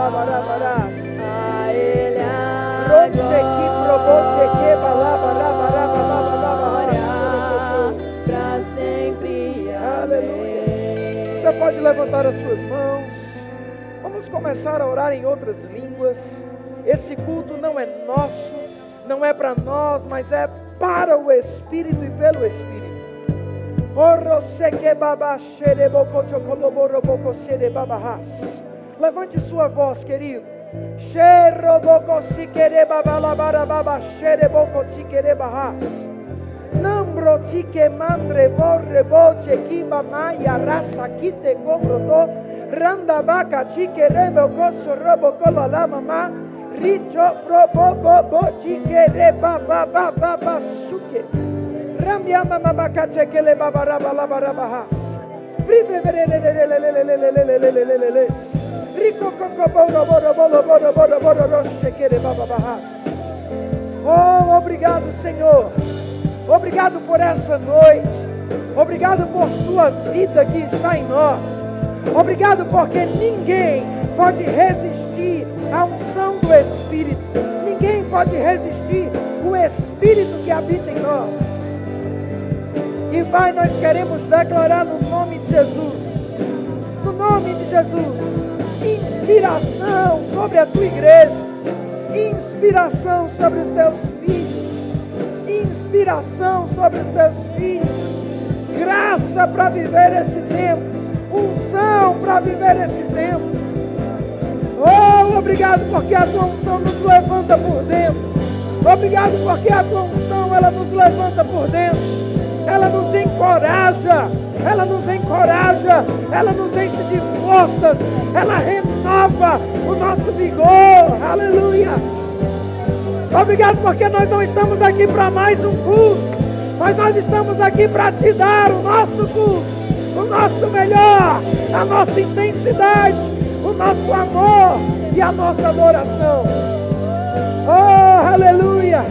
A Ele a glória, pra sempre. Amém. Você pode levantar as suas mãos. Vamos começar a orar em outras línguas. Esse culto não é nosso, não é para nós, mas é para o Espírito e pelo Espírito. Levante sua voz, querido. Nambrotique mandre vorre boche kiba maya rasa kite kobroto randa baka chike rebe koso robo kola la mama richo pro bo chike reba ba suke rambia mama baka cheke le baba raba la baraba has vive rico coco boro cheke re baba has. Oh, obrigado, Senhor. Obrigado por essa noite. Obrigado por tua vida que está em nós. Obrigado porque ninguém pode resistir à unção do Espírito. Ninguém pode resistir ao Espírito que habita em nós. E Pai, nós queremos declarar no nome de Jesus. No nome de Jesus. Inspiração sobre a tua igreja. Inspiração sobre os teus filhos. Inspiração sobre os teus filhos, graça para viver esse tempo, unção para viver esse tempo. Oh, obrigado porque a tua unção nos levanta por dentro. Obrigado porque a tua unção, ela nos levanta por dentro. Ela nos encoraja, ela nos encoraja, ela nos enche de forças, ela renova o nosso vigor. Aleluia. Obrigado porque nós não estamos aqui para mais um culto, mas nós estamos aqui para te dar o nosso culto, o nosso melhor, a nossa intensidade, o nosso amor e a nossa adoração. Oh, aleluia!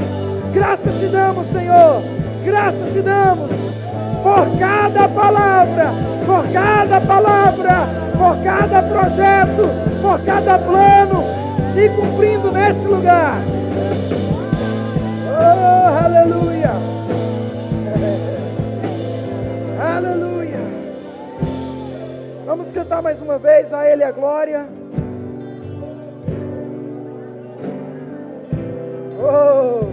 Graças te damos, Senhor, graças te damos por cada palavra, por cada projeto, por cada plano se cumprindo nesse lugar. Oh, aleluia! Aleluia! Vamos cantar mais uma vez, a Ele a glória. Oh!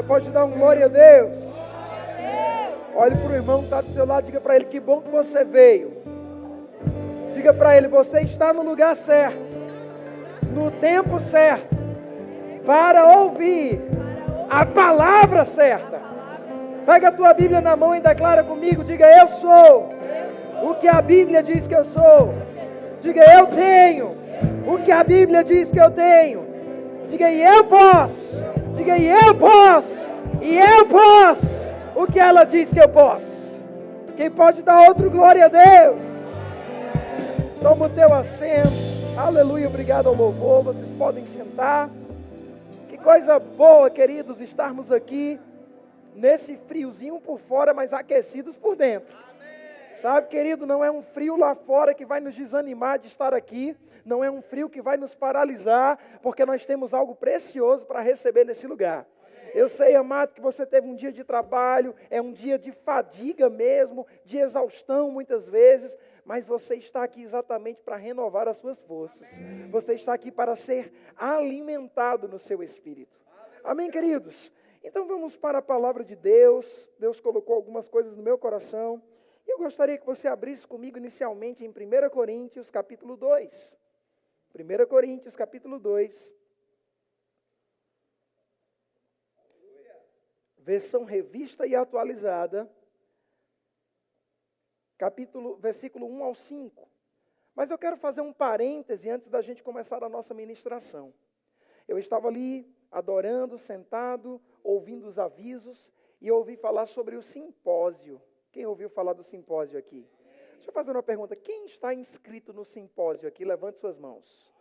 Pode dar um glória a Deus. Olhe para o irmão que está do seu lado, diga para ele: que bom que você veio. Diga para ele: você está no lugar certo, no tempo certo, para ouvir a palavra certa. Pega a tua Bíblia na mão e declara comigo. Diga: eu sou o que a Bíblia diz que eu sou. Diga: eu tenho o que a Bíblia diz que eu tenho. Diga: e eu posso. Diga: e eu posso. E eu posso o que ela diz que eu posso. Quem pode dar outro glória a Deus? Toma o teu assento. Aleluia, obrigado ao louvor. Vocês podem sentar. Que coisa boa, queridos, estarmos aqui nesse friozinho por fora, mas aquecidos por dentro. Sabe, querido, não é um frio lá fora que vai nos desanimar de estar aqui. Não é um frio que vai nos paralisar, porque nós temos algo precioso para receber nesse lugar. Eu sei, amado, que você teve um dia de trabalho, é um dia de fadiga mesmo, de exaustão muitas vezes, mas você está aqui exatamente para renovar as suas forças. Você está aqui para ser alimentado no seu espírito. Amém, queridos? Então vamos para a palavra de Deus. Deus colocou algumas coisas no meu coração. E eu gostaria que você abrisse comigo inicialmente em 1 Coríntios capítulo 2. 1 Coríntios capítulo 2. Versão revista e atualizada. Versículo 1 ao 5. Mas eu quero fazer um parêntese antes da gente começar a nossa ministração. Eu estava ali adorando, sentado, ouvindo os avisos, e eu ouvi falar sobre o simpósio. Quem ouviu falar do simpósio aqui? Deixa eu fazer uma pergunta. Quem está inscrito no simpósio aqui? Levante suas mãos.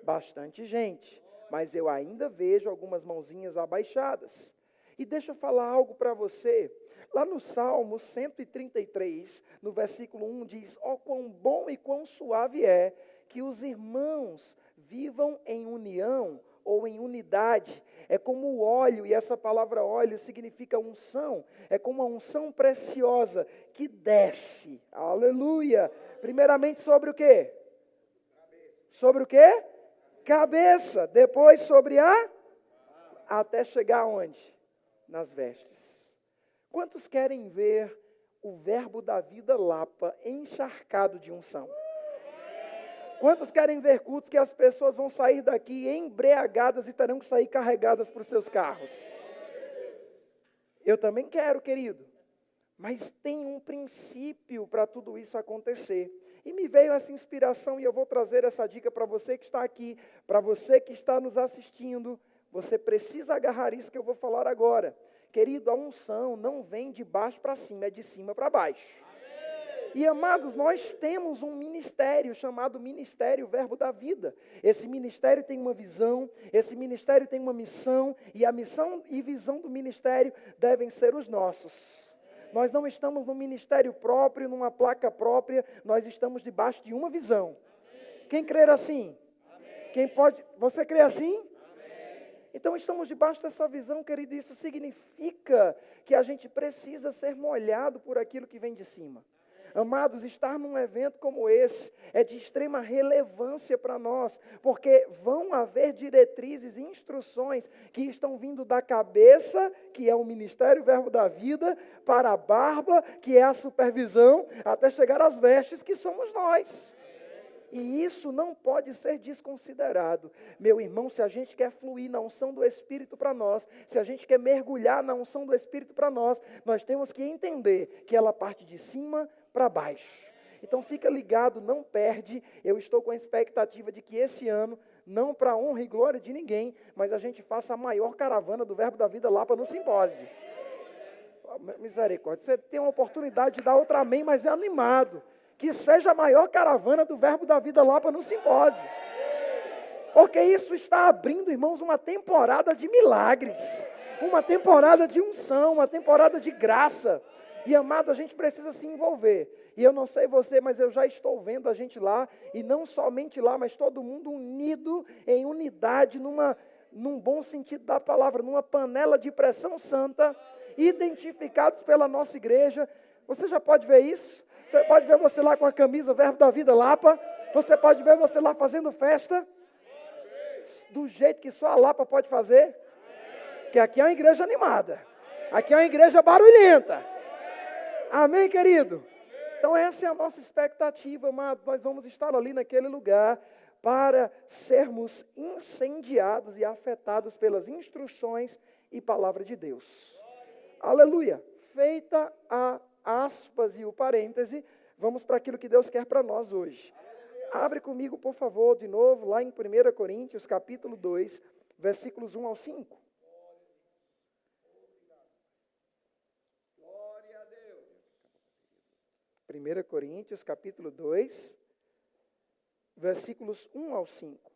Bastante gente, mas eu ainda vejo algumas mãozinhas abaixadas. E deixa eu falar algo para você. Lá no Salmo 133, no versículo 1, diz: ó, quão bom e quão suave é que os irmãos vivam em união ou em unidade. É como o óleo, e essa palavra óleo significa unção. É como uma unção preciosa que desce. Aleluia! Primeiramente sobre o quê? Sobre o quê? Cabeça. Depois sobre até chegar aonde? Nas vestes. Quantos querem ver o verbo da vida Lapa encharcado de unção? Quantos querem ver cultos que as pessoas vão sair daqui embriagadas e terão que sair carregadas para os seus carros? Eu também quero, querido. Mas tem um princípio para tudo isso acontecer. E me veio essa inspiração e eu vou trazer essa dica para você que está aqui, para você que está nos assistindo. Você precisa agarrar isso que eu vou falar agora. Querido, a unção não vem de baixo para cima, é de cima para baixo. E amados, nós temos um ministério chamado Ministério Verbo da Vida. Esse ministério tem uma visão, esse ministério tem uma missão, e a missão e visão do ministério devem ser os nossos. Nós não estamos num ministério próprio, numa placa própria, nós estamos debaixo de uma visão. Quem crer assim? Quem pode? Você crê assim? Então estamos debaixo dessa visão, querido, e isso significa que a gente precisa ser molhado por aquilo que vem de cima. Amados, estar num evento como esse é de extrema relevância para nós, porque vão haver diretrizes e instruções que estão vindo da cabeça, que é o Ministério Verbo da Vida, para a barba, que é a supervisão, até chegar às vestes, que somos nós. E isso não pode ser desconsiderado. Meu irmão, se a gente quer fluir na unção do Espírito para nós, se a gente quer mergulhar na unção do Espírito para nós temos que entender que ela parte de cima para baixo. Então fica ligado, não perde. Eu estou com a expectativa de que esse ano, não para honra e glória de ninguém, mas a gente faça a maior caravana do Verbo da Vida Lapa no simpósio. Misericórdia, você tem uma oportunidade de dar outra amém, mas é animado. Que seja a maior caravana do Verbo da Vida Lapa no simpósio. Porque isso está abrindo, irmãos, uma temporada de milagres. Uma temporada de unção, uma temporada de graça. E, amado, a gente precisa se envolver. E eu não sei você, mas eu já estou vendo a gente lá. E não somente lá, mas todo mundo unido em unidade, num bom sentido da palavra, numa panela de pressão santa, identificados pela nossa igreja. Você já pode ver isso? Você pode ver você lá com a camisa Verbo da Vida Lapa. Você pode ver você lá fazendo festa. Do jeito que só a Lapa pode fazer. Porque aqui é uma igreja animada. Aqui é uma igreja barulhenta. Amém, querido? Então essa é a nossa expectativa, amados. Nós vamos estar ali naquele lugar para sermos incendiados e afetados pelas instruções e palavra de Deus. Aleluia. Feita a aspas e o parêntese, vamos para aquilo que Deus quer para nós hoje. Abre comigo, por favor, de novo, lá em 1 Coríntios, capítulo 2, versículos 1 ao 5. Glória a Deus. 1 Coríntios, capítulo 2, versículos 1 ao 5.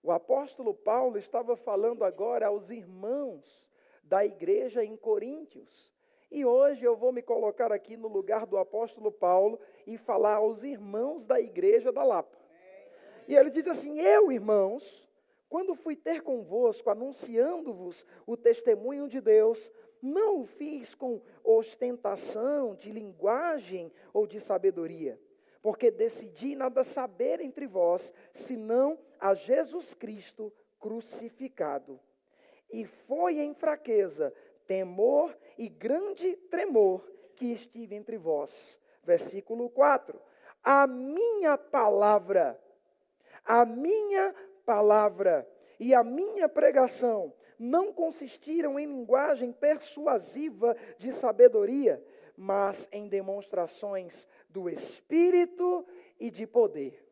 O apóstolo Paulo estava falando agora aos irmãos da igreja em Coríntios. E hoje eu vou me colocar aqui no lugar do apóstolo Paulo e falar aos irmãos da igreja da Lapa. E ele diz assim: eu, irmãos, quando fui ter convosco, anunciando-vos o testemunho de Deus, não o fiz com ostentação de linguagem ou de sabedoria, porque decidi nada saber entre vós, senão a Jesus Cristo crucificado. E foi em fraqueza, temor e grande tremor que estive entre vós. Versículo 4. A minha palavra e a minha pregação não consistiram em linguagem persuasiva de sabedoria, mas em demonstrações do Espírito e de poder.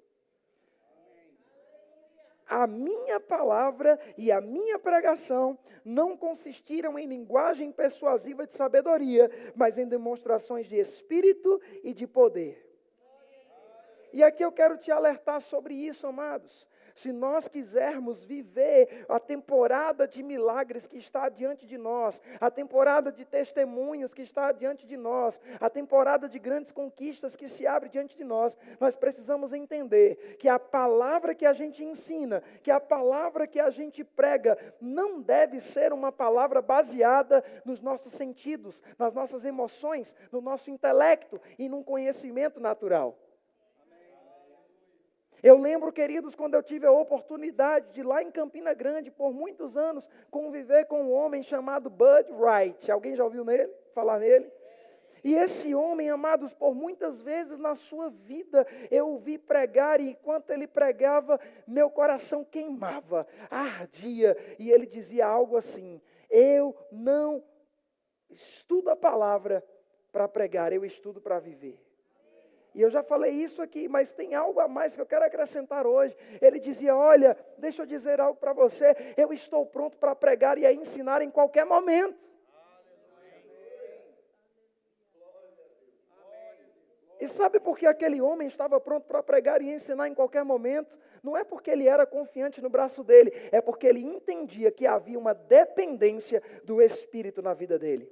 A minha palavra e a minha pregação não consistiram em linguagem persuasiva de sabedoria, mas em demonstrações de Espírito e de poder. E aqui eu quero te alertar sobre isso, amados. Se nós quisermos viver a temporada de milagres que está diante de nós, a temporada de testemunhos que está diante de nós, a temporada de grandes conquistas que se abre diante de nós, nós precisamos entender que a palavra que a gente ensina, que a palavra que a gente prega, não deve ser uma palavra baseada nos nossos sentidos, nas nossas emoções, no nosso intelecto e num conhecimento natural. Eu lembro, queridos, quando eu tive a oportunidade de lá em Campina Grande, por muitos anos, conviver com um homem chamado Bud Wright. Alguém já ouviu falar nele? E esse homem, amados, por muitas vezes na sua vida, eu o vi pregar e enquanto ele pregava, meu coração queimava, ardia. E ele dizia algo assim: eu não estudo a palavra para pregar, eu estudo para viver. E eu já falei isso aqui, mas tem algo a mais que eu quero acrescentar hoje. Ele dizia: olha, deixa eu dizer algo para você, eu estou pronto para pregar e a ensinar em qualquer momento. E sabe por que aquele homem estava pronto para pregar e ensinar em qualquer momento? Não é porque ele era confiante no braço dele, é porque ele entendia que havia uma dependência do Espírito na vida dele.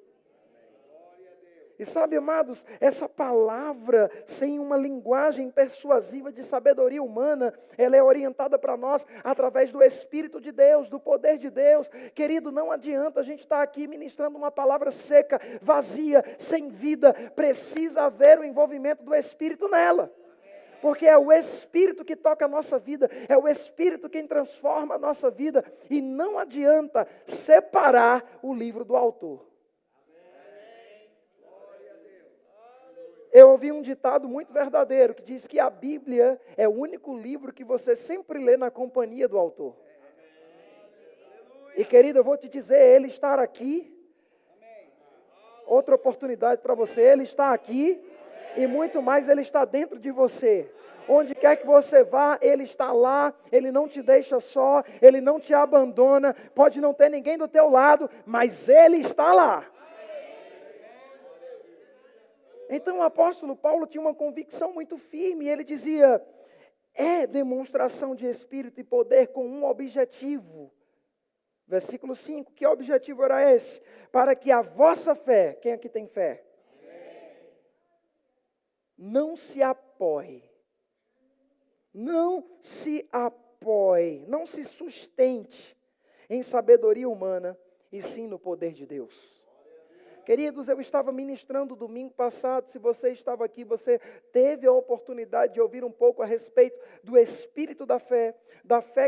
E sabe, amados, essa palavra, sem uma linguagem persuasiva de sabedoria humana, ela é orientada para nós através do Espírito de Deus, do poder de Deus. Querido, não adianta a gente estar aqui ministrando uma palavra seca, vazia, sem vida. Precisa haver o envolvimento do Espírito nela. Porque é o Espírito que toca a nossa vida, é o Espírito quem transforma a nossa vida. E não adianta separar o livro do autor. Eu ouvi um ditado muito verdadeiro que diz que a Bíblia é o único livro que você sempre lê na companhia do autor. E querido, eu vou te dizer, ele estar aqui, outra oportunidade para você, ele está aqui e muito mais, ele está dentro de você. Onde quer que você vá, ele está lá, ele não te deixa só, ele não te abandona, pode não ter ninguém do teu lado, mas ele está lá. Então o apóstolo Paulo tinha uma convicção muito firme, ele dizia, é demonstração de Espírito e poder com um objetivo. Versículo 5, que objetivo era esse? Para que a vossa fé, quem aqui tem fé? Não se apoie, não se sustente em sabedoria humana, e sim no poder de Deus. Queridos, eu estava ministrando domingo passado, se você estava aqui, você teve a oportunidade de ouvir um pouco a respeito do Espírito da fé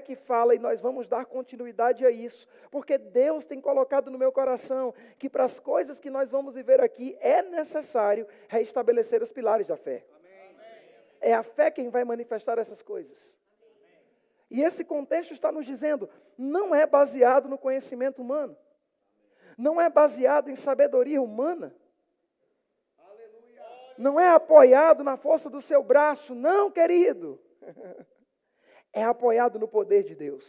que fala, e nós vamos dar continuidade a isso, porque Deus tem colocado no meu coração que para as coisas que nós vamos viver aqui, é necessário restabelecer os pilares da fé. É a fé quem vai manifestar essas coisas. E esse contexto está nos dizendo, não é baseado no conhecimento humano. Não é baseado em sabedoria humana. Não é apoiado na força do seu braço. Não, querido. É apoiado no poder de Deus.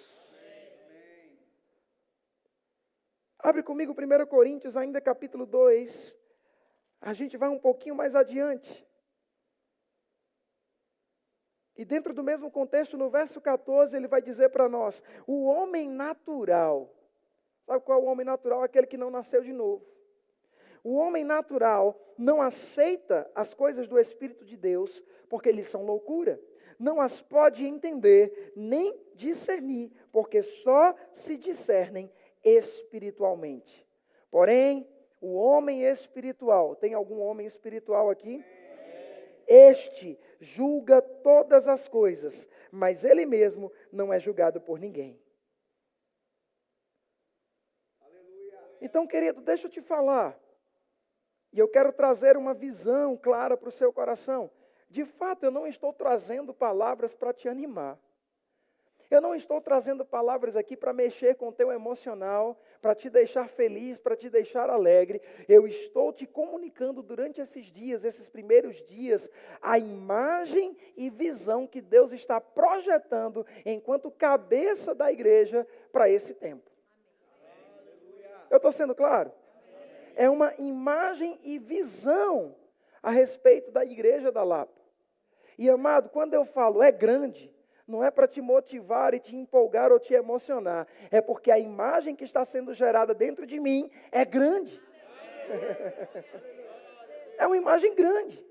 Abre comigo 1 Coríntios, ainda capítulo 2. A gente vai um pouquinho mais adiante. E dentro do mesmo contexto, no verso 14, ele vai dizer para nós, o homem natural. Sabe qual é o homem natural? Aquele que não nasceu de novo. O homem natural não aceita as coisas do Espírito de Deus porque eles são loucura. Não as pode entender nem discernir, porque só se discernem espiritualmente. Porém, o homem espiritual, tem algum homem espiritual aqui? Este julga todas as coisas, mas ele mesmo não é julgado por ninguém. Então, querido, deixa eu te falar. E eu quero trazer uma visão clara para o seu coração. De fato, eu não estou trazendo palavras para te animar. Eu não estou trazendo palavras aqui para mexer com o teu emocional, para te deixar feliz, para te deixar alegre. Eu estou te comunicando durante esses dias, esses primeiros dias, a imagem e visão que Deus está projetando enquanto cabeça da igreja para esse tempo. Eu estou sendo claro? É uma imagem e visão a respeito da igreja da Lapa. E amado, quando eu falo é grande, não é para te motivar e te empolgar ou te emocionar. É porque a imagem que está sendo gerada dentro de mim é grande. É uma imagem grande.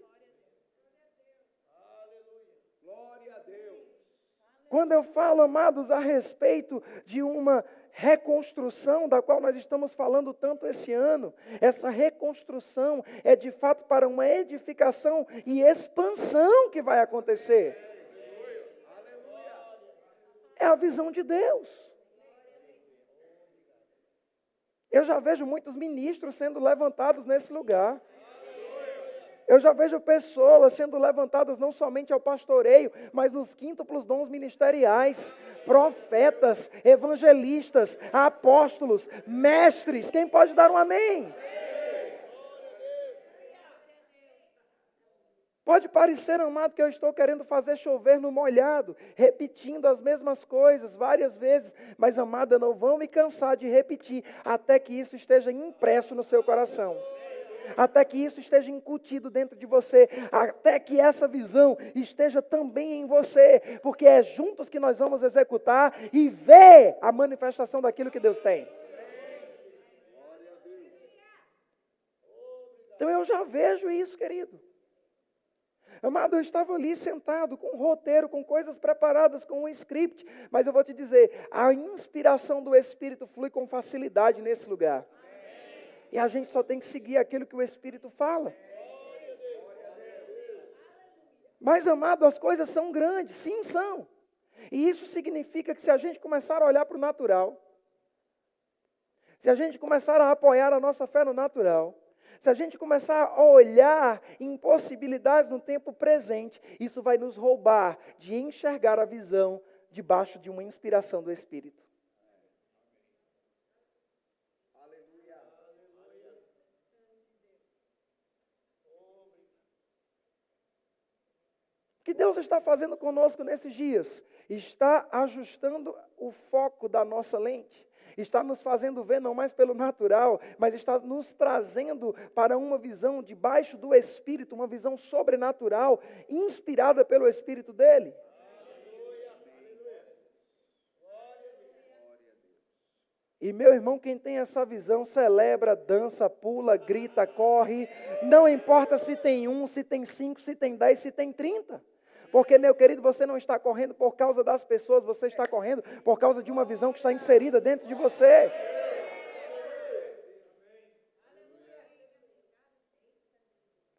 Quando eu falo, amados, a respeito de uma reconstrução da qual nós estamos falando tanto esse ano, essa reconstrução é de fato para uma edificação e expansão que vai acontecer. É a visão de Deus. Eu já vejo muitos ministros sendo levantados nesse lugar. Eu já vejo pessoas sendo levantadas não somente ao pastoreio, mas nos quíntuplos dons ministeriais, profetas, evangelistas, apóstolos, mestres. Quem pode dar um amém? Pode parecer, amado, que eu estou querendo fazer chover no molhado, repetindo as mesmas coisas várias vezes, mas, amada, não vão me cansar de repetir até que isso esteja impresso no seu coração. Até que isso esteja incutido dentro de você, até que essa visão esteja também em você, porque é juntos que nós vamos executar e ver a manifestação daquilo que Deus tem. Então eu já vejo isso, querido. Amado, eu estava ali sentado com um roteiro, com coisas preparadas, com um script, mas eu vou te dizer, a inspiração do Espírito flui com facilidade nesse lugar. E a gente só tem que seguir aquilo que o Espírito fala. Mas, amado, as coisas são grandes, sim são. E isso significa que se a gente começar a olhar para o natural, se a gente começar a apoiar a nossa fé no natural, se a gente começar a olhar impossibilidades no tempo presente, isso vai nos roubar de enxergar a visão debaixo de uma inspiração do Espírito. O que Deus está fazendo conosco nesses dias? Está ajustando o foco da nossa lente. Está nos fazendo ver não mais pelo natural, mas está nos trazendo para uma visão debaixo do Espírito, uma visão sobrenatural, inspirada pelo Espírito dele. E meu irmão, quem tem essa visão, celebra, dança, pula, grita, corre. Não importa se tem 1, se tem 5, se tem 10, se tem 30. Porque, meu querido, você não está correndo por causa das pessoas, você está correndo por causa de uma visão que está inserida dentro de você.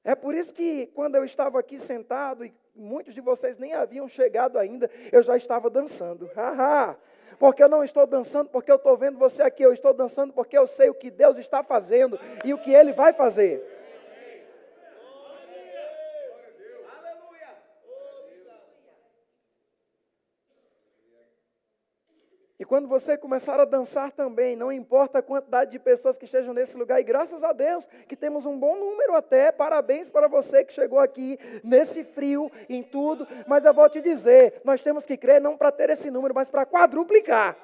É por isso que quando eu estava aqui sentado, e muitos de vocês nem haviam chegado ainda, eu já estava dançando. Porque eu não estou dançando porque eu estou vendo você aqui, eu estou dançando porque eu sei o que Deus está fazendo e o que Ele vai fazer. E quando você começar a dançar também, não importa a quantidade de pessoas que estejam nesse lugar, e graças a Deus que temos um bom número até, parabéns para você que chegou aqui nesse frio, em tudo, mas eu vou te dizer, nós temos que crer não para ter esse número, mas para quadruplicar.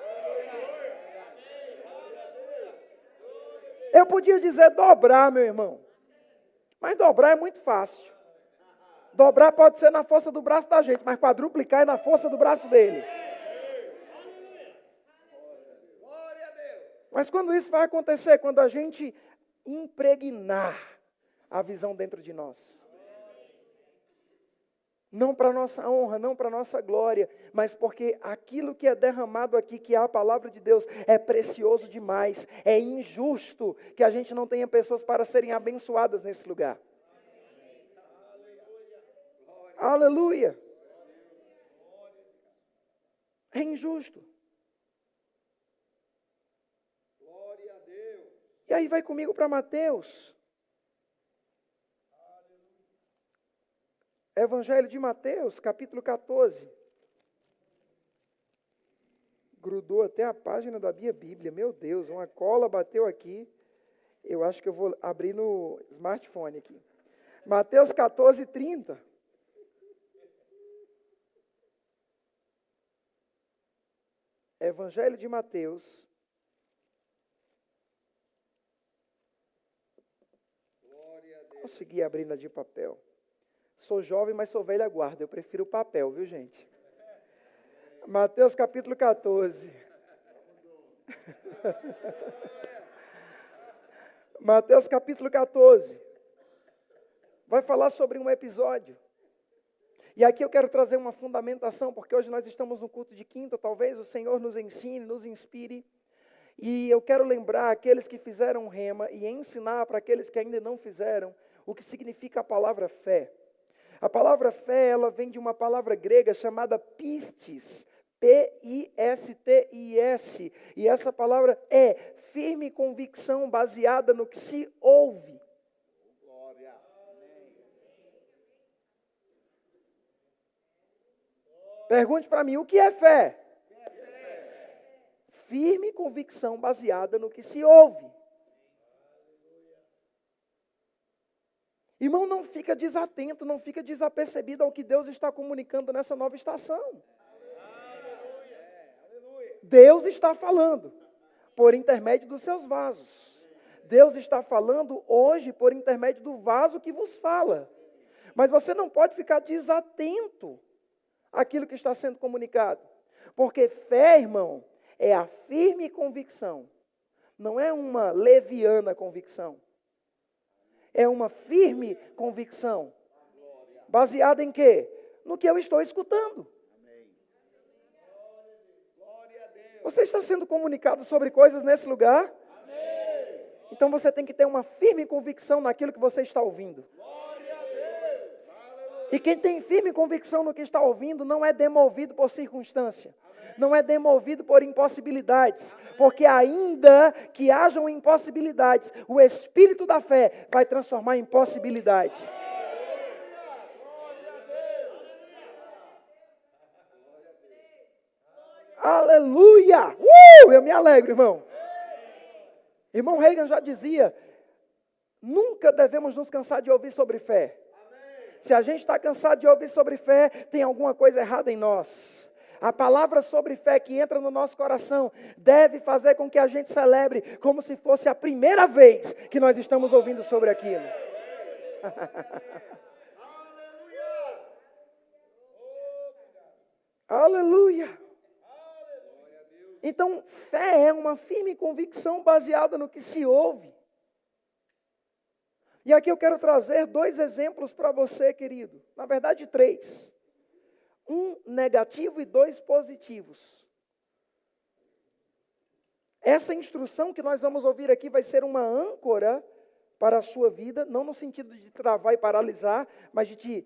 Eu podia dizer dobrar, meu irmão, mas dobrar é muito fácil. Dobrar pode ser na força do braço da gente, mas quadruplicar é na força do braço dele. Mas quando isso vai acontecer? Quando a gente impregnar a visão dentro de nós. Não para nossa honra, não para nossa glória, mas porque aquilo que é derramado aqui, que é a palavra de Deus, é precioso demais. É injusto que a gente não tenha pessoas para serem abençoadas nesse lugar. Aleluia! É injusto. Glória a Deus. E aí vai comigo para Mateus. Evangelho de Mateus, capítulo 14. Grudou até a página da minha Bíblia. Meu Deus, uma cola bateu aqui. Eu acho que eu vou abrir no smartphone aqui. Mateus 14, 30. Evangelho de Mateus. Glória a Deus. Consegui abrir na de papel. Sou jovem, mas sou velha guarda. Eu prefiro o papel, viu, gente? Mateus capítulo 14. Mateus capítulo 14. Vai falar sobre um episódio. E aqui eu quero trazer uma fundamentação, porque hoje nós estamos no culto de quinta, talvez o Senhor nos ensine, nos inspire. E eu quero lembrar aqueles que fizeram rema e ensinar para aqueles que ainda não fizeram o que significa a palavra fé. A palavra fé, ela vem de uma palavra grega chamada pistis, P-I-S-T-I-S, e essa palavra é firme convicção baseada no que se ouve. Glória. Pergunte para mim, o que é fé? Firme convicção baseada no que se ouve. Irmão, não fica desatento, não fica desapercebido ao que Deus está comunicando nessa nova estação. Deus está falando por intermédio dos seus vasos. Deus está falando hoje por intermédio do vaso que vos fala. Mas você não pode ficar desatento àquilo que está sendo comunicado. Porque fé, irmão, é a firme convicção. Não é uma leviana convicção. É uma firme convicção. Baseada em quê? No que eu estou escutando. Glória a Deus. Você está sendo comunicado sobre coisas nesse lugar? Então você tem que ter uma firme convicção naquilo que você está ouvindo. Glória a Deus. Aleluia. E quem tem firme convicção no que está ouvindo não é demovido por circunstância. Não é demovido por impossibilidades. Porque ainda que hajam impossibilidades, o Espírito da fé vai transformar em possibilidade. Aleluia! Eu me alegro, irmão. Irmão Reagan já dizia, nunca devemos nos cansar de ouvir sobre fé. Se a gente está cansado de ouvir sobre fé, tem alguma coisa errada em nós. A palavra sobre fé que entra no nosso coração deve fazer com que a gente celebre como se fosse a primeira vez que nós estamos ouvindo sobre aquilo. Aleluia! Então, fé é uma firme convicção baseada no que se ouve. E aqui eu quero trazer 2 exemplos para você, querido. Na verdade, 3. 1 negativo e 2 positivos. Essa instrução que nós vamos ouvir aqui vai ser uma âncora para a sua vida, não no sentido de travar e paralisar, mas de te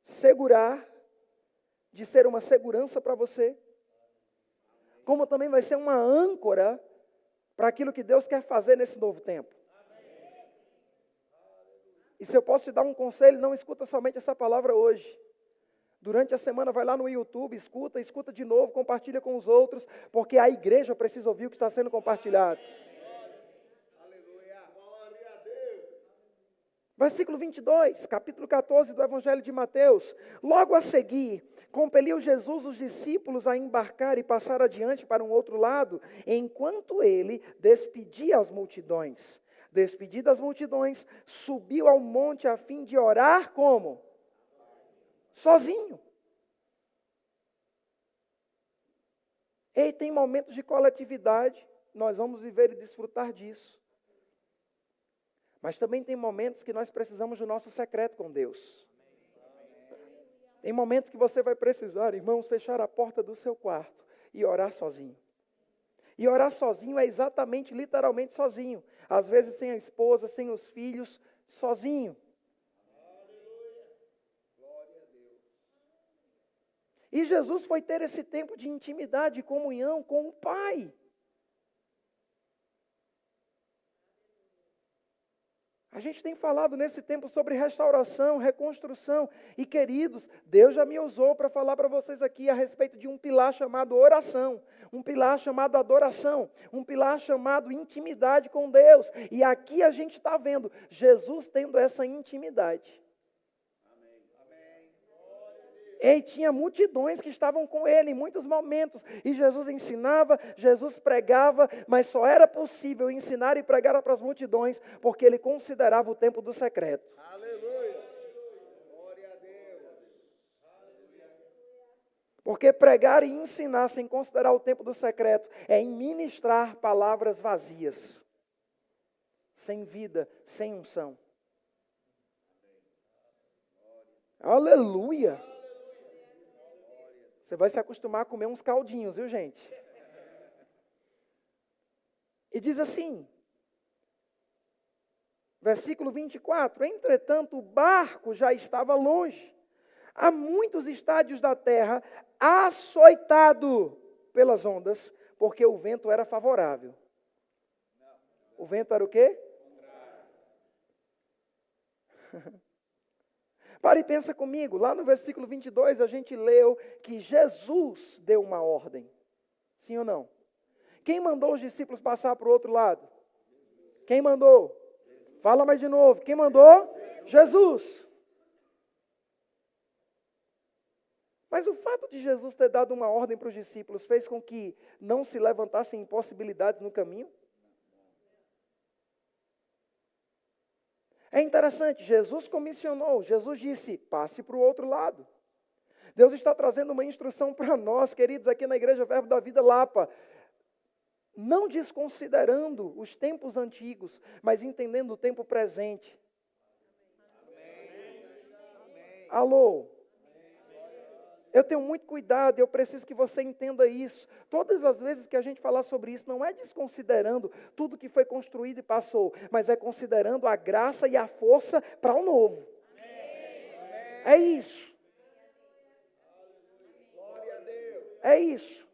segurar, de ser uma segurança para você. Como também vai ser uma âncora para aquilo que Deus quer fazer nesse novo tempo. E se eu posso te dar um conselho, não escuta somente essa palavra hoje. Durante a semana vai lá no YouTube, escuta de novo, compartilha com os outros, porque a igreja precisa ouvir o que está sendo compartilhado. Aleluia. Glória a Deus. Versículo 22, capítulo 14 do Evangelho de Mateus. Logo a seguir, compeliu Jesus os discípulos a embarcar e passar adiante para um outro lado, enquanto ele despedia as multidões. Despedidas as multidões, subiu ao monte a fim de orar como? Sozinho. Ei, tem momentos de coletividade, nós vamos viver e desfrutar disso. Mas também tem momentos que nós precisamos do nosso secreto com Deus. Tem momentos que você vai precisar, irmãos, fechar a porta do seu quarto e orar sozinho. E orar sozinho é exatamente, literalmente sozinho. Às vezes sem a esposa, sem os filhos, sozinho. E Jesus foi ter esse tempo de intimidade e comunhão com o Pai. A gente tem falado nesse tempo sobre restauração, reconstrução. E queridos, Deus já me usou para falar para vocês aqui a respeito de um pilar chamado oração. Um pilar chamado adoração. Um pilar chamado intimidade com Deus. E aqui a gente está vendo Jesus tendo essa intimidade. E tinha multidões que estavam com ele em muitos momentos. E Jesus ensinava, Jesus pregava, mas só era possível ensinar e pregar para as multidões, porque ele considerava o tempo do secreto. Aleluia. Glória a Deus. Porque pregar e ensinar sem considerar o tempo do secreto é ministrar palavras vazias, sem vida, sem unção. Aleluia. Você vai se acostumar a comer uns caldinhos, viu, gente? E diz assim, versículo 24: entretanto, o barco já estava longe, a muitos estádios da terra, açoitado pelas ondas, porque o vento era favorável. O vento era o quê? Para e pensa comigo, lá no versículo 22 a gente leu que Jesus deu uma ordem. Sim ou não? Quem mandou os discípulos passar para o outro lado? Quem mandou? Fala mais de novo. Quem mandou? Jesus. Mas o fato de Jesus ter dado uma ordem para os discípulos fez com que não se levantassem impossibilidades no caminho? É interessante, Jesus comissionou, Jesus disse, passe para o outro lado. Deus está trazendo uma instrução para nós, queridos, aqui na Igreja Verbo da Vida Lapa, não desconsiderando os tempos antigos, mas entendendo o tempo presente. Amém. Alô? Eu tenho muito cuidado, eu preciso que você entenda isso. Todas as vezes que a gente falar sobre isso, não é desconsiderando tudo que foi construído e passou, mas é considerando a graça e a força para o novo. É isso. É isso.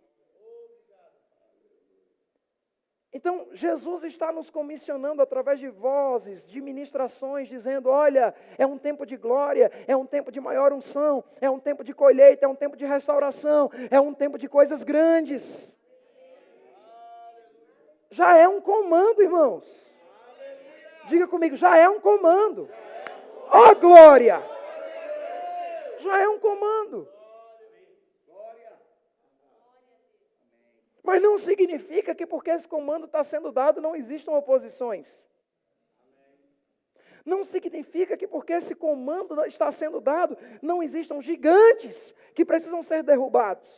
Então, Jesus está nos comissionando através de vozes, de ministrações, dizendo, olha, é um tempo de glória, é um tempo de maior unção, é um tempo de colheita, é um tempo de restauração, é um tempo de coisas grandes. Já é um comando, irmãos. Diga comigo, já é um comando. Ó, glória! Já é um comando. Mas não significa que porque esse comando está sendo dado não existam oposições. Não significa que porque esse comando está sendo dado não existam gigantes que precisam ser derrubados.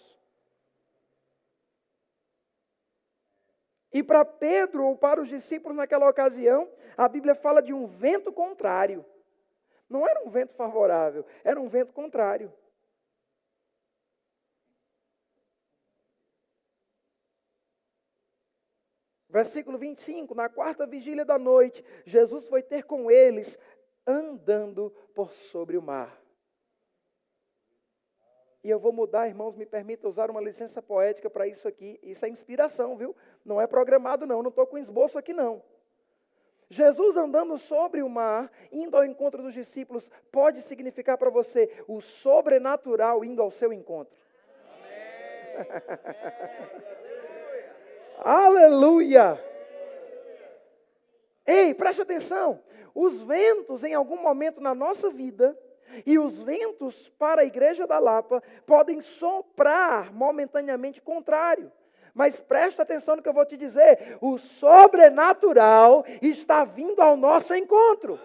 E para Pedro ou para os discípulos naquela ocasião, a Bíblia fala de um vento contrário. Não era um vento favorável, era um vento contrário. Versículo 25, na quarta vigília da noite, Jesus foi ter com eles, andando por sobre o mar. E eu vou mudar, irmãos, me permita usar uma licença poética para isso aqui. Isso é inspiração, viu? Não é programado não estou com esboço aqui não. Jesus andando sobre o mar, indo ao encontro dos discípulos, pode significar para você o sobrenatural indo ao seu encontro. Amém. Aleluia! Ei, preste atenção. Os ventos em algum momento na nossa vida e os ventos para a Igreja da Lapa podem soprar momentaneamente contrário. Mas preste atenção no que eu vou te dizer. O sobrenatural está vindo ao nosso encontro.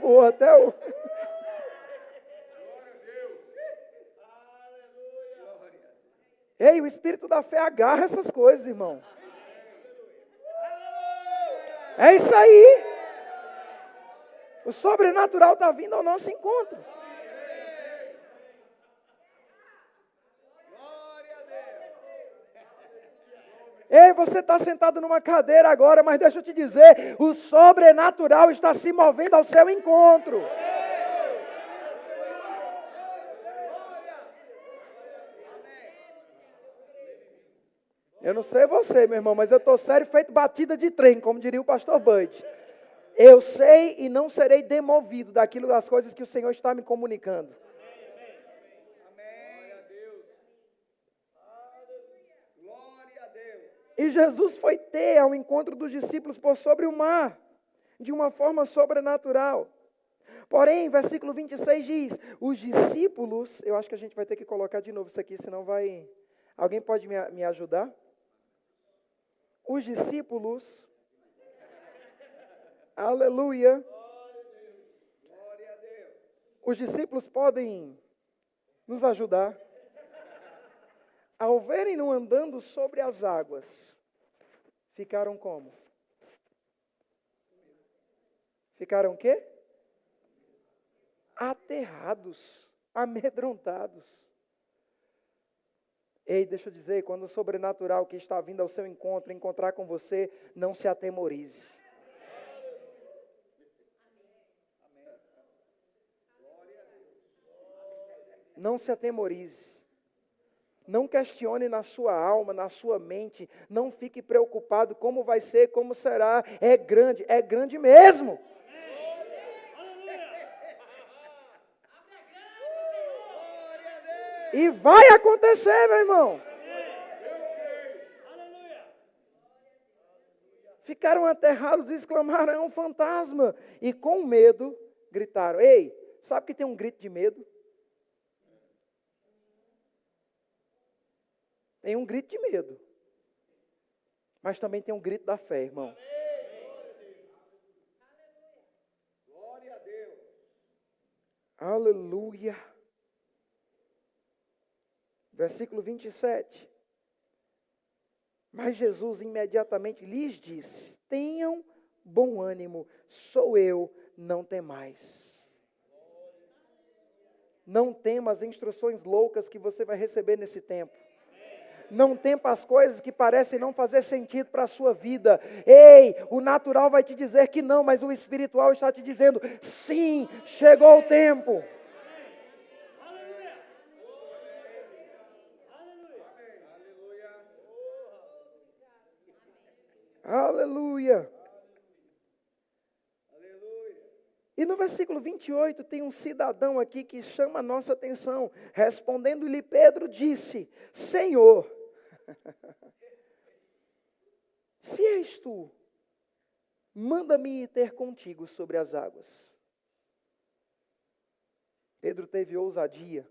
Boa, até o... Ei, o espírito da fé agarra essas coisas, irmão. É isso aí. O sobrenatural está vindo ao nosso encontro. Ei, você está sentado numa cadeira agora, mas deixa eu te dizer, o sobrenatural está se movendo ao seu encontro. Eu não sei você, meu irmão, mas eu estou sério feito batida de trem, como diria o pastor Bud. Eu sei e não serei demovido daquilo das coisas que o Senhor está me comunicando. E Jesus foi ter ao encontro dos discípulos por sobre o mar, de uma forma sobrenatural. Porém, versículo 26 diz, os discípulos, eu acho que a gente vai ter que colocar de novo isso aqui, senão vai... Alguém pode me ajudar? Os discípulos, aleluia, os discípulos podem nos ajudar. Ao verem-no andando sobre as águas, ficaram como? Ficaram o quê? Aterrados, amedrontados. Ei, deixa eu dizer, quando o sobrenatural que está vindo ao seu encontro, encontrar com você, não se atemorize. Não se atemorize. Não questione na sua alma, na sua mente. Não fique preocupado como vai ser, como será. É grande mesmo. E vai acontecer, meu irmão. Ficaram aterrados e exclamaram, é um fantasma. E com medo, gritaram. Ei, sabe que tem um grito de medo? Tem um grito de medo. Mas também tem um grito da fé, irmão. Glória a Deus. Aleluia. Versículo 27. Mas Jesus imediatamente lhes disse, tenham bom ânimo, sou eu, não temais. Não tema as instruções loucas que você vai receber nesse tempo. Não tema as coisas que parecem não fazer sentido para a sua vida. Ei, o natural vai te dizer que não, mas o espiritual está te dizendo, sim, chegou o tempo. Aleluia. E no versículo 28 tem um cidadão aqui que chama a nossa atenção. Respondendo-lhe Pedro disse, Senhor, se és tu, manda-me ir ter contigo sobre as águas. Pedro teve ousadia.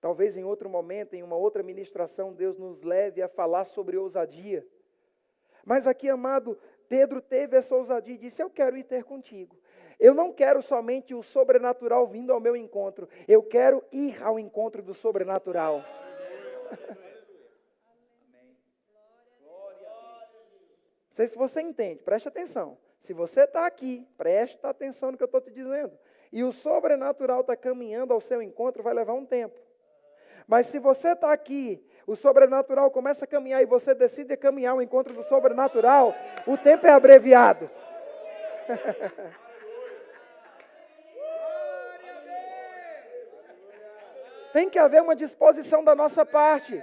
Talvez em outro momento, em uma outra ministração, Deus nos leve a falar sobre ousadia. Mas aqui, amado, Pedro teve essa ousadia e disse, eu quero ir ter contigo. Eu não quero somente o sobrenatural vindo ao meu encontro. Eu quero ir ao encontro do sobrenatural. Não sei se você entende, preste atenção. Se você está aqui, preste atenção no que eu estou te dizendo. E o sobrenatural está caminhando ao seu encontro, vai levar um tempo. Mas se você está aqui, o sobrenatural começa a caminhar e você decide caminhar ao encontro do sobrenatural, o tempo é abreviado. Tem que haver uma disposição da nossa parte.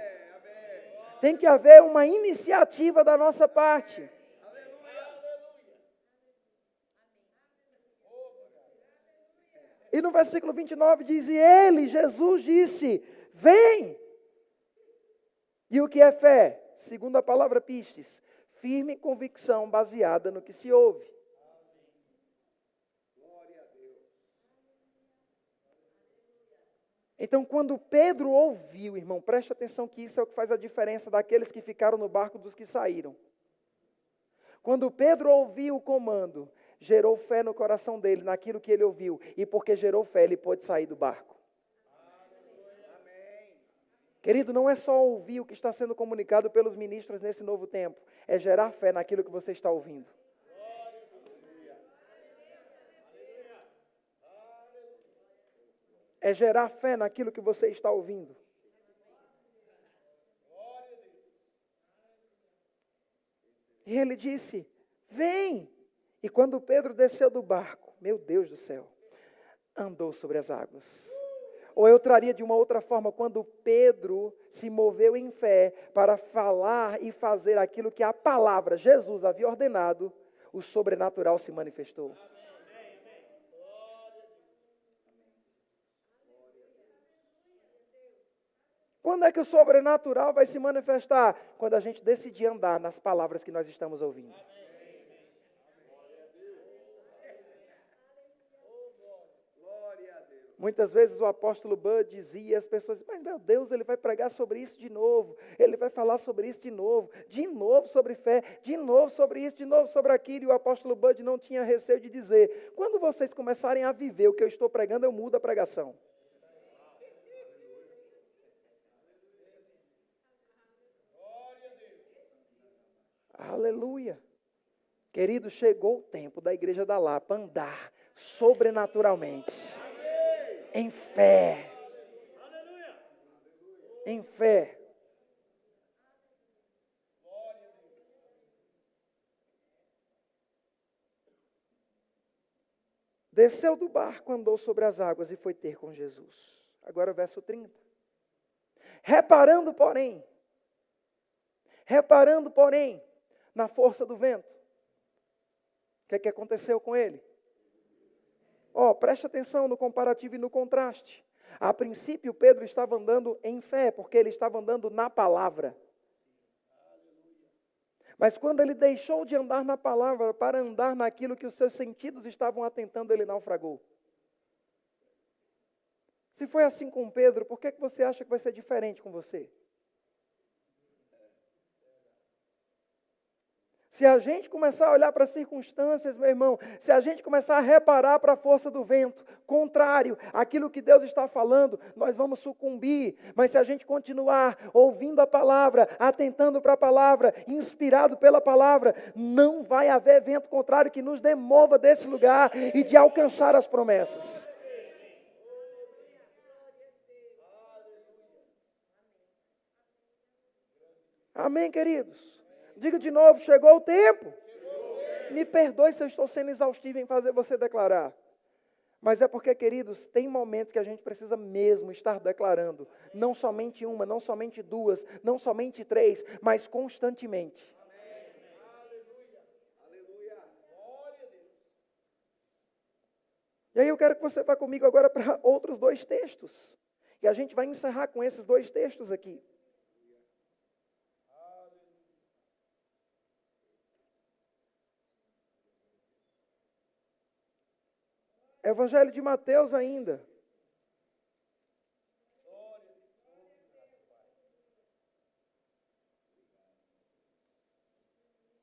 Tem que haver uma iniciativa da nossa parte. E no versículo 29 diz, e ele, Jesus, disse, vem! E o que é fé? Segundo a palavra pistes, firme convicção baseada no que se ouve. Então, quando Pedro ouviu, irmão, preste atenção que isso é o que faz a diferença daqueles que ficaram no barco dos que saíram. Quando Pedro ouviu o comando, gerou fé no coração dele, naquilo que ele ouviu. E porque gerou fé, ele pôde sair do barco. Querido, não é só ouvir o que está sendo comunicado pelos ministros nesse novo tempo, é gerar fé naquilo que você está ouvindo. É gerar fé naquilo que você está ouvindo. E ele disse, vem! E quando Pedro desceu do barco, meu Deus do céu, andou sobre as águas. Ou eu traria de uma outra forma, quando Pedro se moveu em fé para falar e fazer aquilo que a palavra, Jesus, havia ordenado, o sobrenatural se manifestou. Quando é que o sobrenatural vai se manifestar? Quando a gente decidir andar nas palavras que nós estamos ouvindo. Muitas vezes o apóstolo Bud dizia, as pessoas diziam, mas meu Deus, ele vai pregar sobre isso de novo, ele vai falar sobre isso de novo sobre fé, de novo sobre isso, de novo sobre aquilo, e o apóstolo Bud não tinha receio de dizer, quando vocês começarem a viver o que eu estou pregando, eu mudo a pregação. Aleluia. Querido, chegou o tempo da Igreja da Lapa andar sobrenaturalmente. Em fé. Em fé. Desceu do barco, andou sobre as águas e foi ter com Jesus. Agora verso 30. Reparando, porém, na força do vento. O que aconteceu com ele? Preste atenção no comparativo e no contraste. A princípio, Pedro estava andando em fé, porque ele estava andando na palavra. Mas quando ele deixou de andar na palavra para andar naquilo que os seus sentidos estavam atentando, ele naufragou. Se foi assim com Pedro, por que você acha que vai ser diferente com você? Se a gente começar a olhar para as circunstâncias, meu irmão, se a gente começar a reparar para a força do vento, contrário àquilo que Deus está falando, nós vamos sucumbir. Mas se a gente continuar ouvindo a palavra, atentando para a palavra, inspirado pela palavra, não vai haver vento contrário que nos demova desse lugar e de alcançar as promessas. Amém, queridos? Diga de novo, chegou o tempo. Me perdoe se eu estou sendo exaustivo em fazer você declarar. Mas é porque, queridos, tem momentos que a gente precisa mesmo estar declarando. Não somente uma, não somente duas, não somente três, mas constantemente. E aí eu quero que você vá comigo agora para outros dois textos. E a gente vai encerrar com esses dois textos aqui. Evangelho de Mateus ainda.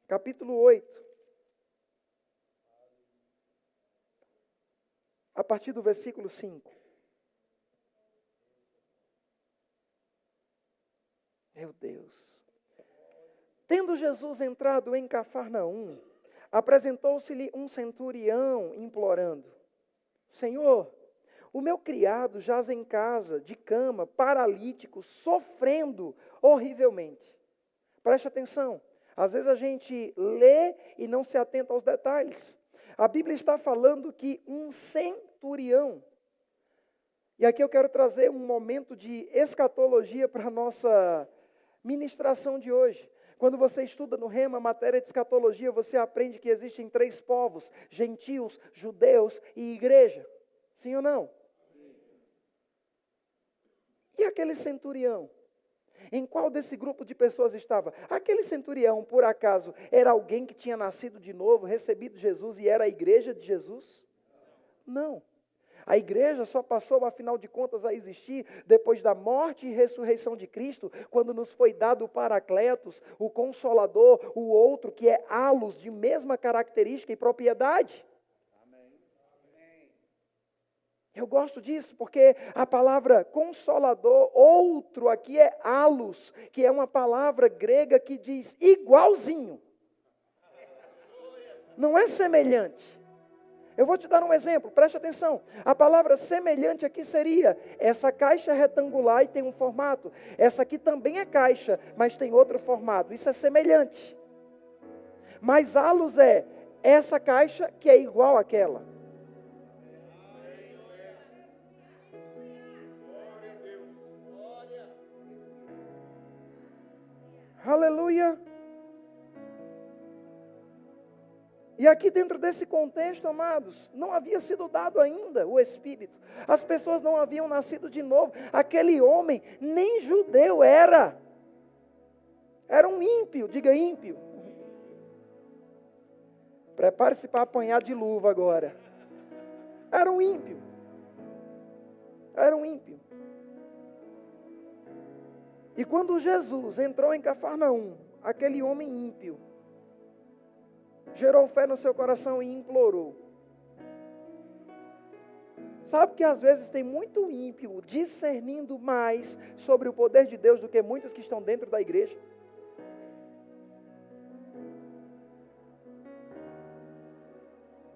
Capítulo 8. A partir do versículo 5. Meu Deus. Tendo Jesus entrado em Cafarnaum, apresentou-se-lhe um centurião implorando: Senhor, o meu criado jaz em casa, de cama, paralítico, sofrendo horrivelmente. Preste atenção. Às vezes a gente lê e não se atenta aos detalhes. A Bíblia está falando que um centurião. E aqui eu quero trazer um momento de escatologia para a nossa ministração de hoje. Quando você estuda no Rema, matéria de escatologia, você aprende que existem três povos: gentios, judeus e igreja. Sim ou não? E aquele centurião? Em qual desse grupo de pessoas estava? Aquele centurião, por acaso, era alguém que tinha nascido de novo, recebido Jesus e era a igreja de Jesus? Não. A igreja só passou, afinal de contas, a existir depois da morte e ressurreição de Cristo, quando nos foi dado o Paracletos, o Consolador, o outro que é halos de mesma característica e propriedade. Amém. Eu gosto disso porque a palavra consolador, outro aqui é allos, que é uma palavra grega que diz igualzinho. Não é semelhante. Eu vou te dar um exemplo, preste atenção. A palavra semelhante aqui seria, essa caixa é retangular e tem um formato. Essa aqui também é caixa, mas tem outro formato. Isso é semelhante. Mas allos é essa caixa que é igual àquela. Aleluia. E aqui dentro desse contexto, amados, não havia sido dado ainda o Espírito. As pessoas não haviam nascido de novo. Aquele homem nem judeu era. Era um ímpio, diga ímpio. Prepare-se para apanhar de luva agora. Era um ímpio. Era um ímpio. E quando Jesus entrou em Cafarnaum, aquele homem ímpio gerou fé no seu coração e implorou. Sabe que às vezes tem muito ímpio discernindo mais sobre o poder de Deus do que muitos que estão dentro da igreja?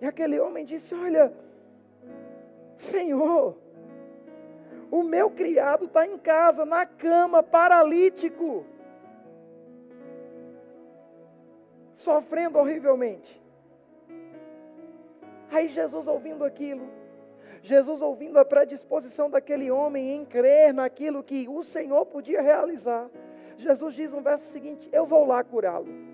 E aquele homem disse, olha, Senhor, o meu criado está em casa, na cama, paralítico, sofrendo horrivelmente. Aí Jesus ouvindo aquilo, Jesus ouvindo a predisposição daquele homem em crer naquilo que o Senhor podia realizar, Jesus diz no verso seguinte, eu vou lá curá-lo.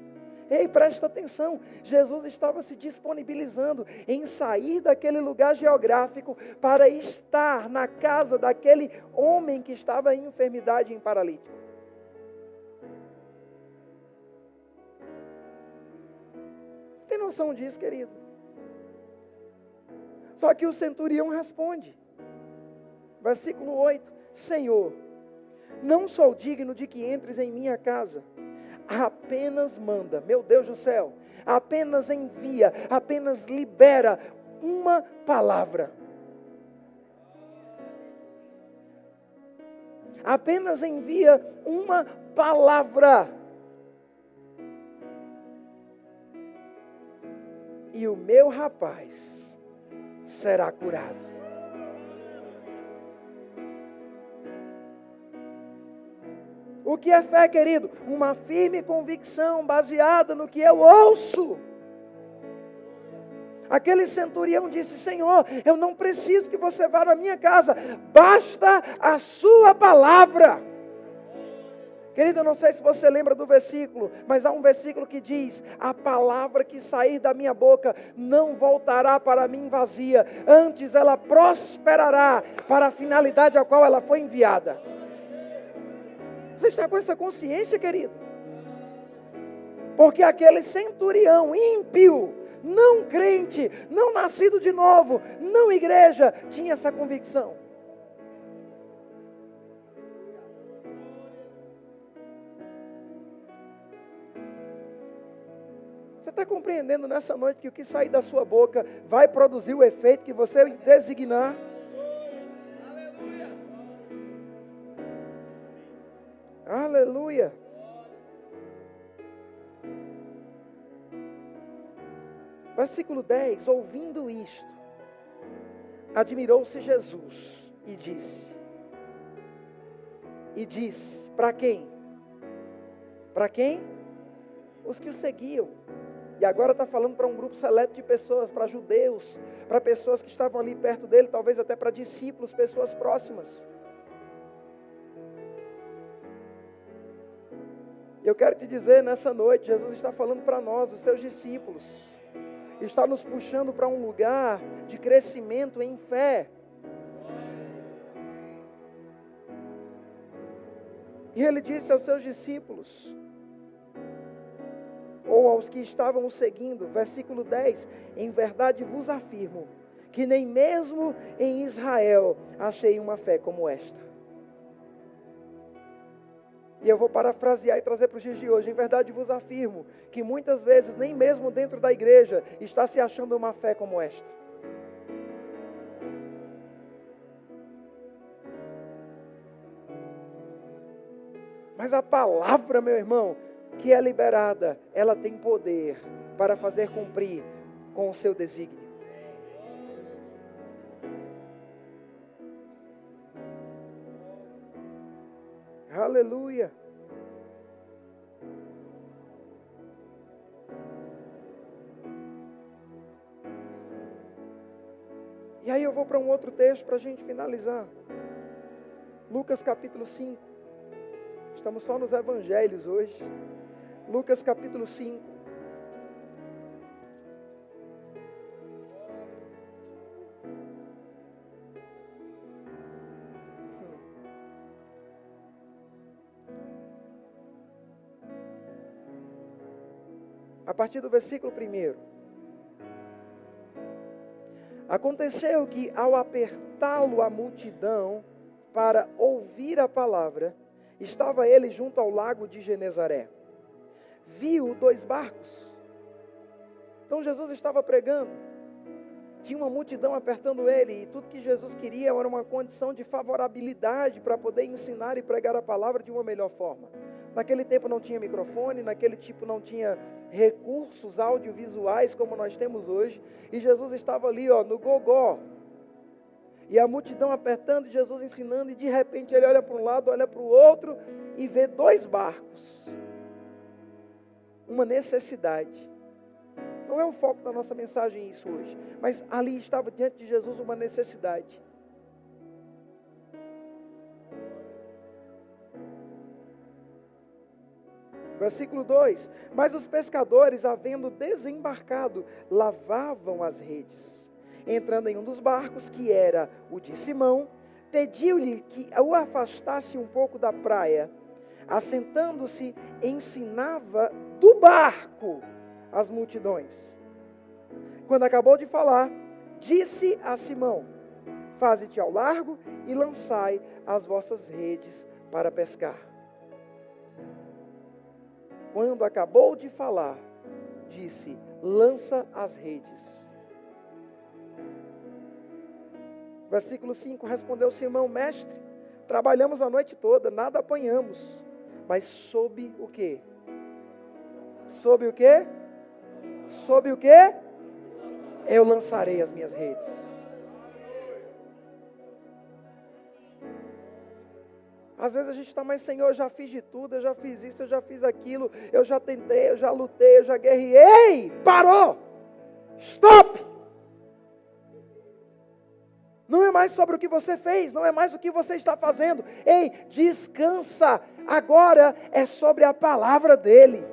Ei, presta atenção, Jesus estava se disponibilizando em sair daquele lugar geográfico para estar na casa daquele homem que estava em enfermidade e em paralítico. Você tem noção disso, querido? Só que o centurião responde, versículo 8, Senhor, não sou digno de que entres em minha casa, apenas manda, meu Deus do céu, apenas envia, apenas libera uma palavra. Apenas envia uma palavra. E o meu rapaz será curado. O que é fé, querido? Uma firme convicção baseada no que eu ouço. Aquele centurião disse, Senhor, eu não preciso que você vá na minha casa, basta a sua palavra. Querido, eu não sei se você lembra do versículo, mas há um versículo que diz, a palavra que sair da minha boca não voltará para mim vazia, antes ela prosperará para a finalidade a qual ela foi enviada. Você está com essa consciência, querido? Porque aquele centurião ímpio, não crente, não nascido de novo, não igreja, tinha essa convicção. Você está compreendendo nessa noite que o que sair da sua boca vai produzir o efeito que você designar? Aleluia. Versículo 10, ouvindo isto, admirou-se Jesus e disse, para quem? Para quem? Os que o seguiam. E agora está falando para um grupo seleto de pessoas, para judeus, para pessoas que estavam ali perto dele, talvez até para discípulos, pessoas próximas. Eu quero te dizer nessa noite, Jesus está falando para nós, os seus discípulos, está nos puxando para um lugar de crescimento em fé. E ele disse aos seus discípulos, ou aos que estavam o seguindo, versículo 10, em verdade vos afirmo, que nem mesmo em Israel achei uma fé como esta. E eu vou parafrasear e trazer para os dias de hoje. Em verdade vos afirmo que muitas vezes, nem mesmo dentro da igreja, está se achando uma fé como esta. Mas a palavra, meu irmão, que é liberada, ela tem poder para fazer cumprir com o seu desígnio. Aleluia. E aí eu vou para um outro texto para a gente finalizar. Lucas capítulo 5. Estamos só nos evangelhos hoje. Lucas capítulo 5. A partir do versículo 1. Aconteceu que, ao apertá-lo a multidão para ouvir a palavra, estava ele junto ao lago de Genezaré. Viu 2 barcos. Então Jesus estava pregando. Tinha uma multidão apertando ele. E tudo que Jesus queria era uma condição de favorabilidade para poder ensinar e pregar a palavra de uma melhor forma. Naquele tempo não tinha microfone, naquele tipo não tinha recursos audiovisuais como nós temos hoje. E Jesus estava ali, no gogó. E a multidão apertando, Jesus ensinando, e de repente ele olha para um lado, olha para o outro e vê 2 barcos. Uma necessidade. Não é o foco da nossa mensagem isso hoje, mas ali estava diante de Jesus uma necessidade. Versículo 2: Mas os pescadores, havendo desembarcado, lavavam as redes. Entrando em um dos barcos, que era o de Simão, pediu-lhe que o afastasse um pouco da praia. Assentando-se, ensinava do barco as multidões. Quando acabou de falar, disse a Simão: Faze-te ao largo e lançai as vossas redes para pescar. Quando acabou de falar, disse: Lança as redes. Versículo 5, respondeu Simão: Mestre, trabalhamos a noite toda, nada apanhamos. Mas sob o quê? Sob o quê? Sob o quê? Eu lançarei as minhas redes. Às vezes a gente está, mas Senhor, eu já fiz de tudo, eu já fiz isso, eu já fiz aquilo, eu já tentei, eu já lutei, eu já guerrei. Ei, parou! Stop! Não é mais sobre o que você fez, não é mais o que você está fazendo. Ei, descansa, agora é sobre a palavra dele.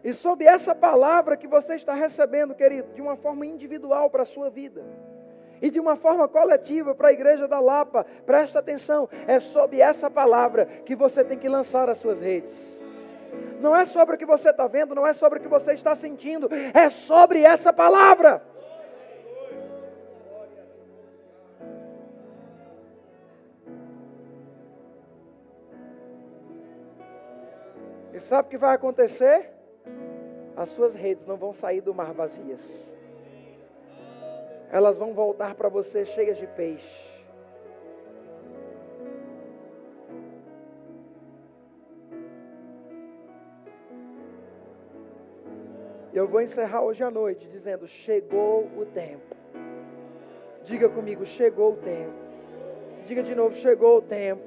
E sobre essa palavra que você está recebendo, querido, de uma forma individual para a sua vida, e de uma forma coletiva para a igreja da Lapa, presta atenção, é sobre essa palavra que você tem que lançar as suas redes. Não é sobre o que você está vendo, não é sobre o que você está sentindo, é sobre essa palavra. E sabe o que vai acontecer? As suas redes não vão sair do mar vazias. Elas vão voltar para você cheias de peixe. Eu vou encerrar hoje à noite dizendo: chegou o tempo. Diga comigo: chegou o tempo. Diga de novo: chegou o tempo.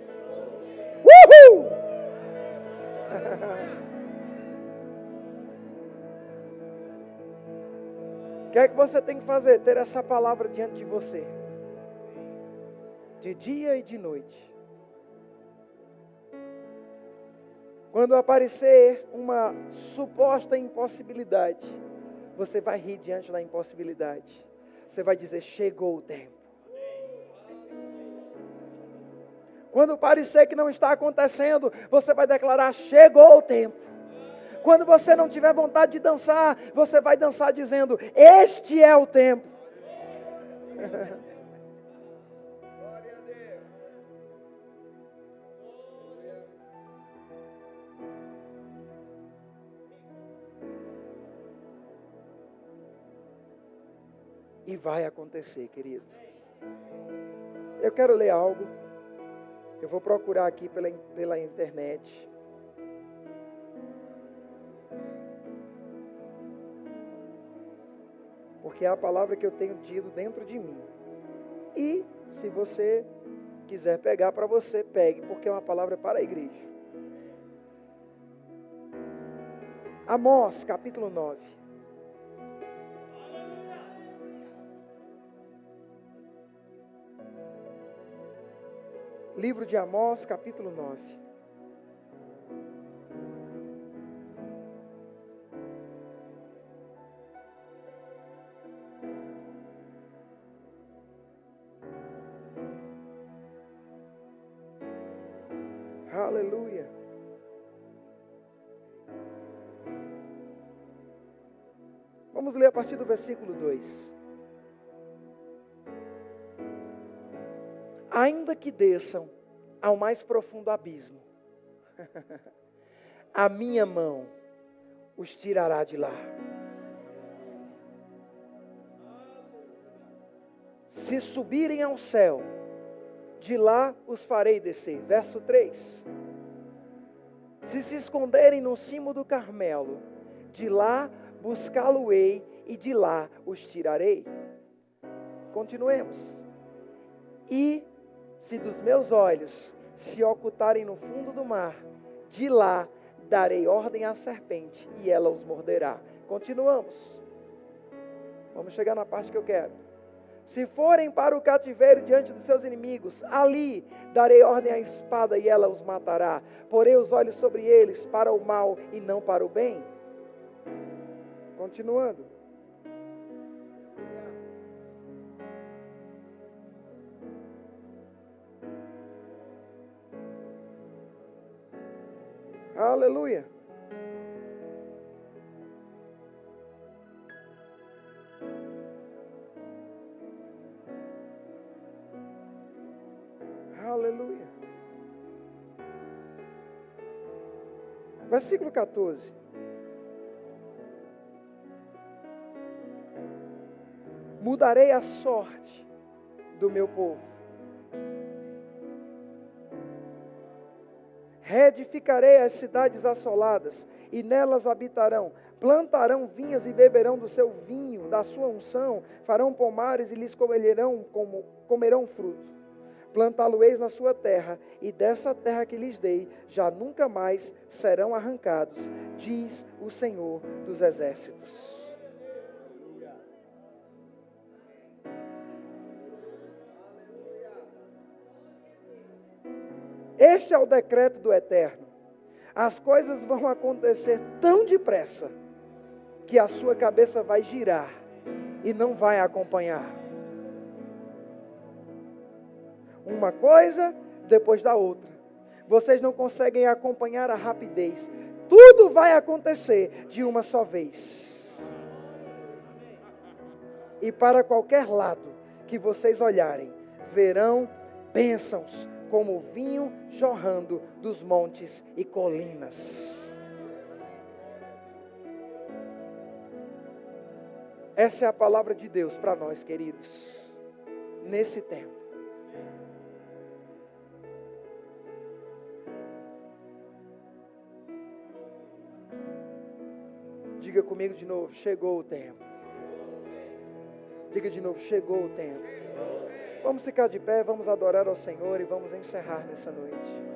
Uhul! O que é que você tem que fazer? Ter essa palavra diante de você, de dia e de noite. Quando aparecer uma suposta impossibilidade, você vai rir diante da impossibilidade. Você vai dizer: chegou o tempo. Quando parecer que não está acontecendo, você vai declarar: chegou o tempo. Quando você não tiver vontade de dançar, você vai dançar dizendo: este é o tempo. Glória a Deus. E vai acontecer, querido. Eu quero ler algo. Eu vou procurar aqui pela internet. Porque é a palavra que eu tenho tido dentro de mim. E se você quiser pegar para você, pegue, porque é uma palavra para a igreja. Amós, capítulo 9. Livro de Amós, capítulo 9. Aleluia. Vamos ler a partir do versículo 2. Ainda que desçam ao mais profundo abismo, a minha mão os tirará de lá. Se subirem ao céu, de lá os farei descer. Verso 3. Se se esconderem no cimo do Carmelo, de lá buscá-lo-ei e de lá os tirarei. Continuemos. E se dos meus olhos se ocultarem no fundo do mar, de lá darei ordem à serpente e ela os morderá. Continuamos. Vamos chegar na parte que eu quero. Se forem para o cativeiro diante dos seus inimigos, ali darei ordem à espada e ela os matará. Porei os olhos sobre eles para o mal e não para o bem. Continuando. Aleluia. Aleluia. Versículo 14. Mudarei a sorte do meu povo. Reedificarei as cidades assoladas, e nelas habitarão. Plantarão vinhas e beberão do seu vinho, da sua unção. Farão pomares e lhes comerão fruto. Plantá-lo-eis na sua terra, e dessa terra que lhes dei, já nunca mais serão arrancados, diz o Senhor dos Exércitos. Este é o decreto do Eterno. As coisas vão acontecer tão depressa que a sua cabeça vai girar e não vai acompanhar. Uma coisa depois da outra. Vocês não conseguem acompanhar a rapidez. Tudo vai acontecer de uma só vez. E para qualquer lado que vocês olharem, verão bênçãos como vinho jorrando dos montes e colinas. Essa é a palavra de Deus para nós, queridos, nesse tempo. Diga comigo de novo, chegou o tempo. Diga de novo, chegou o tempo. Vamos ficar de pé, vamos adorar ao Senhor e vamos encerrar nessa noite.